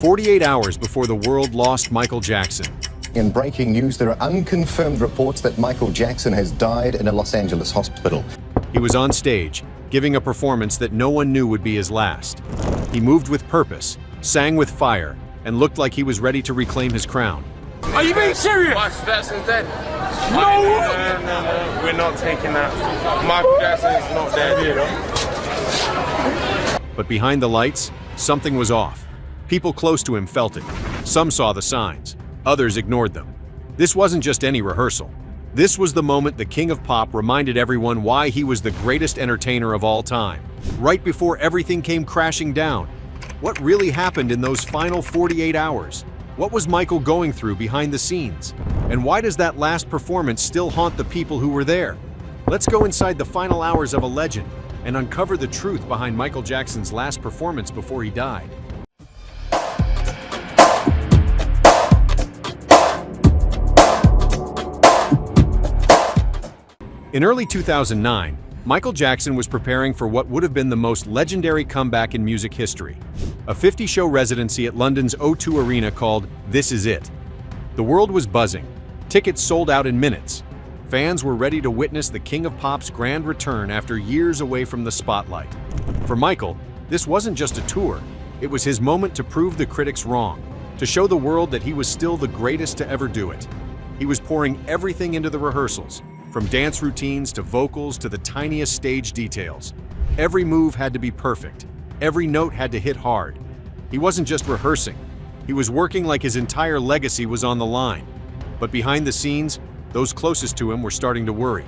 48 hours before the world lost Michael Jackson. In breaking news, there are unconfirmed reports that Michael Jackson has died in a Los Angeles hospital. He was on stage, giving a performance that no one knew would be his last. He moved with purpose, sang with fire, and looked like he was ready to reclaim his crown. Are you being serious? Michael Jackson's dead. No! No, we're not taking that. Michael Jackson is not dead. But behind the lights, something was off. People close to him felt it. Some saw the signs. Others ignored them. This wasn't just any rehearsal. This was the moment the King of Pop reminded everyone why he was the greatest entertainer of all time. Right before everything came crashing down. What really happened in those final 48 hours? What was Michael going through behind the scenes? And why does that last performance still haunt the people who were there? Let's go inside the final hours of a legend and uncover the truth behind Michael Jackson's last performance before he died. In early 2009, Michael Jackson was preparing for what would have been the most legendary comeback in music history, a 50-show residency at London's O2 Arena called This Is It. The world was buzzing. Tickets sold out in minutes. Fans were ready to witness the King of Pop's grand return after years away from the spotlight. For Michael, this wasn't just a tour. It was his moment to prove the critics wrong, to show the world that he was still the greatest to ever do it. He was pouring everything into the rehearsals, from dance routines to vocals to the tiniest stage details. Every move had to be perfect. Every note had to hit hard. He wasn't just rehearsing. He was working like his entire legacy was on the line. But behind the scenes, those closest to him were starting to worry.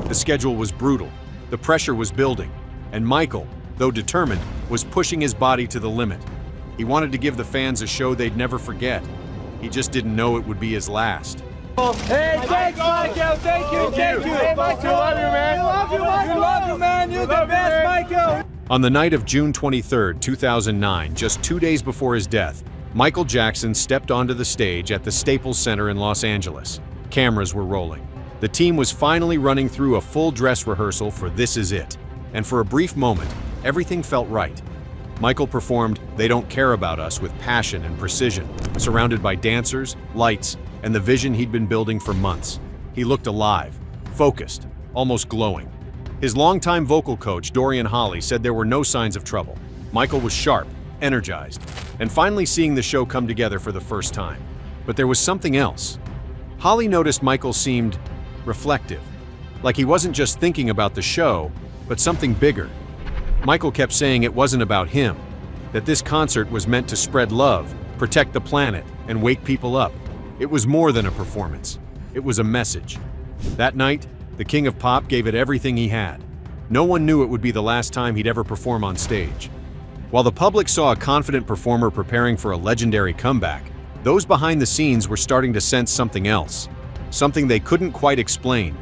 The schedule was brutal. The pressure was building. And Michael, though determined, was pushing his body to the limit. He wanted to give the fans a show they'd never forget. He just didn't know it would be his last. Hey, thanks, Michael. Thank you. Hey, Michael. We love you, man. We love you, Michael. We love you, man. You're the best, Michael. On the night of June 23, 2009, just 2 days before his death, Michael Jackson stepped onto the stage at the Staples Center in Los Angeles. Cameras were rolling. The team was finally running through a full dress rehearsal for This Is It. And for a brief moment, everything felt right. Michael performed They Don't Care About Us with passion and precision, surrounded by dancers, lights, and the vision he'd been building for months. He looked alive, focused, almost glowing. His longtime vocal coach, Dorian Holley, said there were no signs of trouble. Michael was sharp, energized, and finally seeing the show come together for the first time. But there was something else. Holley noticed Michael seemed reflective, like he wasn't just thinking about the show, but something bigger. Michael kept saying it wasn't about him, that this concert was meant to spread love, protect the planet, and wake people up. It was more than a performance. It was a message. That night, the King of Pop gave it everything he had. No one knew it would be the last time he'd ever perform on stage. While the public saw a confident performer preparing for a legendary comeback, those behind the scenes were starting to sense something else, something they couldn't quite explain.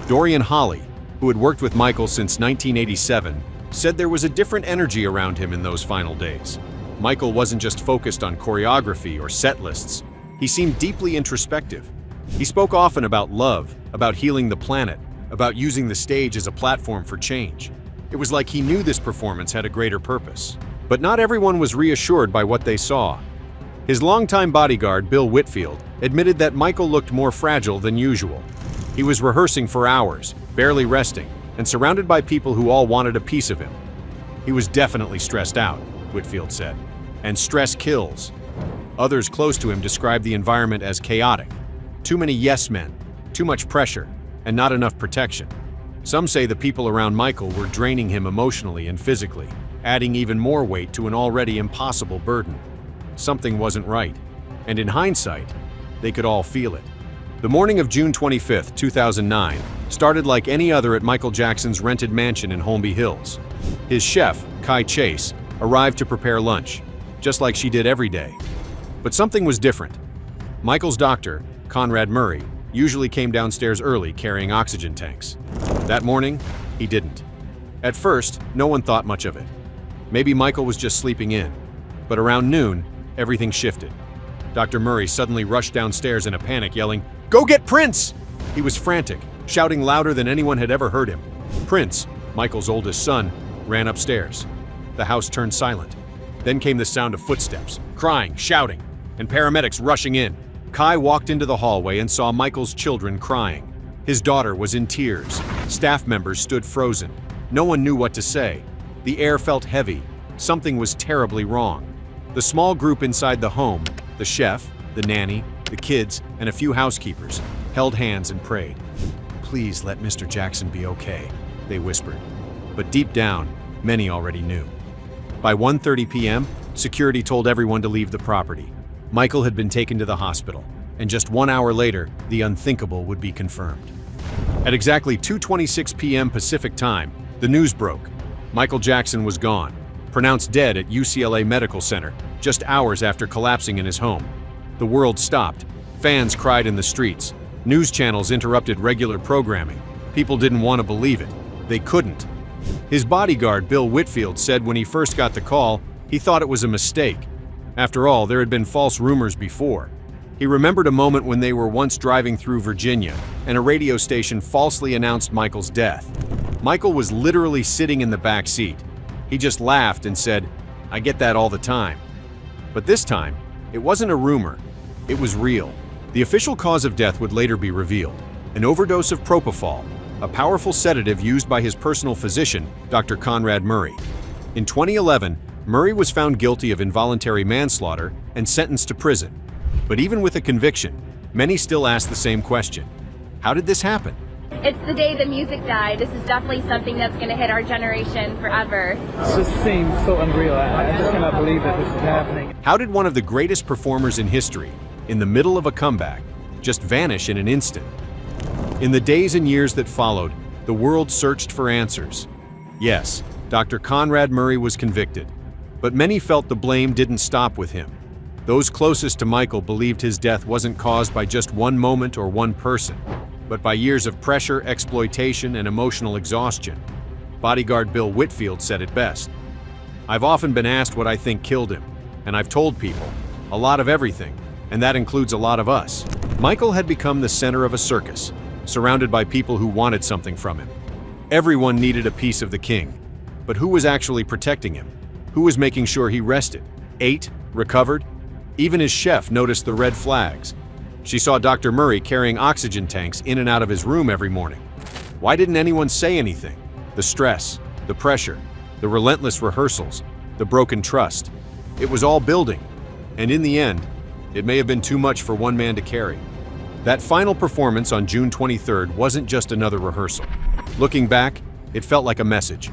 Dorian Holley, who had worked with Michael since 1987, said there was a different energy around him in those final days. Michael wasn't just focused on choreography or set lists. He seemed deeply introspective. He spoke often about love, about healing the planet, about using the stage as a platform for change. It was like he knew this performance had a greater purpose. But not everyone was reassured by what they saw. His longtime bodyguard, Bill Whitfield, admitted that Michael looked more fragile than usual. He was rehearsing for hours, barely resting, and surrounded by people who all wanted a piece of him. He was definitely stressed out, Whitfield said. And stress kills. Others close to him described the environment as chaotic. Too many yes men, too much pressure, and not enough protection. Some say the people around Michael were draining him emotionally and physically, adding even more weight to an already impossible burden. Something wasn't right, and in hindsight, they could all feel it. The morning of June 25, 2009, started like any other at Michael Jackson's rented mansion in Holmby Hills. His chef, Kai Chase, arrived to prepare lunch, just like she did every day. But something was different. Michael's doctor, Conrad Murray, usually came downstairs early carrying oxygen tanks. That morning, he didn't. At first, no one thought much of it. Maybe Michael was just sleeping in. But around noon, everything shifted. Dr. Murray suddenly rushed downstairs in a panic, yelling, "Go get Prince!" He was frantic, shouting louder than anyone had ever heard him. Prince, Michael's oldest son, ran upstairs. The house turned silent. Then came the sound of footsteps, crying, shouting, and paramedics rushing in. Kai walked into the hallway and saw Michael's children crying. His daughter was in tears. Staff members stood frozen. No one knew what to say. The air felt heavy. Something was terribly wrong. The small group inside the home, the chef, the nanny, the kids, and a few housekeepers, held hands and prayed. "Please let Mr. Jackson be okay," they whispered. But deep down, many already knew. By 1:30 p.m., security told everyone to leave the property. Michael had been taken to the hospital, and just 1 hour later, the unthinkable would be confirmed. At exactly 2:26 p.m. Pacific time, the news broke. Michael Jackson was gone, pronounced dead at UCLA Medical Center, just hours after collapsing in his home. The world stopped. Fans cried in the streets. News channels interrupted regular programming. People didn't want to believe it. They couldn't. His bodyguard, Bill Whitfield, said when he first got the call, he thought it was a mistake. After all, there had been false rumors before. He remembered a moment when they were once driving through Virginia, and a radio station falsely announced Michael's death. Michael was literally sitting in the back seat. He just laughed and said, "I get that all the time." But this time, it wasn't a rumor. It was real. The official cause of death would later be revealed: an overdose of propofol, a powerful sedative used by his personal physician, Dr. Conrad Murray. In 2011, Murray was found guilty of involuntary manslaughter and sentenced to prison. But even with a conviction, many still ask the same question: how did this happen? It's the day the music died. This is definitely something that's going to hit our generation forever. It just seems so unreal. I just cannot believe that this is happening. How did one of the greatest performers in history, in the middle of a comeback, just vanish in an instant? In the days and years that followed, the world searched for answers. Yes, Dr. Conrad Murray was convicted, but many felt the blame didn't stop with him. Those closest to Michael believed his death wasn't caused by just one moment or one person, but by years of pressure, exploitation, and emotional exhaustion. Bodyguard Bill Whitfield said it best: "I've often been asked what I think killed him, and I've told people, a lot of everything, and that includes a lot of us." Michael had become the center of a circus, surrounded by people who wanted something from him. Everyone needed a piece of the king. But who was actually protecting him? Who was making sure he rested, ate, recovered? Even his chef noticed the red flags. She saw Dr. Murray carrying oxygen tanks in and out of his room every morning. Why didn't anyone say anything? The stress, the pressure, the relentless rehearsals, the broken trust. It was all building, and in the end, it may have been too much for one man to carry. That final performance on June 23rd wasn't just another rehearsal. Looking back, it felt like a message.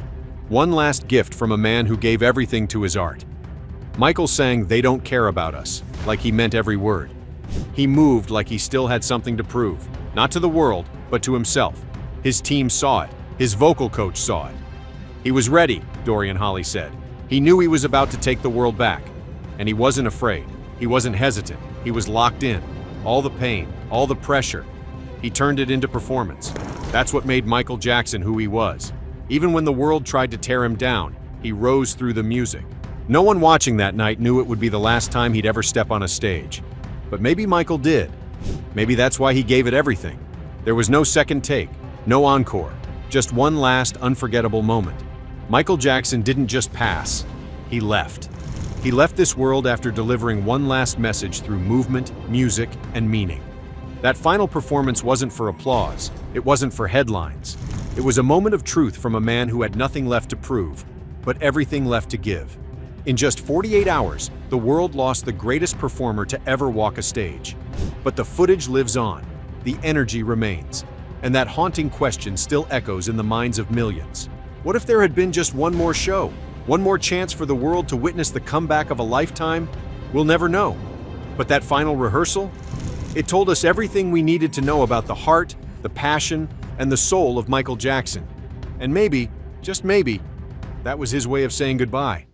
One last gift from a man who gave everything to his art. Michael sang "They Don't Care About Us" like he meant every word. He moved like he still had something to prove, not to the world, but to himself. His team saw it. His vocal coach saw it. He was ready, Dorian Holley said. He knew he was about to take the world back. And he wasn't afraid. He wasn't hesitant. He was locked in. All the pain, all the pressure. He turned it into performance. That's what made Michael Jackson who he was. Even when the world tried to tear him down, he rose through the music. No one watching that night knew it would be the last time he'd ever step on a stage. But maybe Michael did. Maybe that's why he gave it everything. There was no second take, no encore, just one last unforgettable moment. Michael Jackson didn't just pass, he left. He left this world after delivering one last message through movement, music, and meaning. That final performance wasn't for applause, it wasn't for headlines. It was a moment of truth from a man who had nothing left to prove, but everything left to give. In just 48 hours, the world lost the greatest performer to ever walk a stage. But the footage lives on, the energy remains, and that haunting question still echoes in the minds of millions. What if there had been just one more show? One more chance for the world to witness the comeback of a lifetime? We'll never know. But that final rehearsal? It told us everything we needed to know about the heart, the passion, and the soul of Michael Jackson. And maybe, just maybe, that was his way of saying goodbye.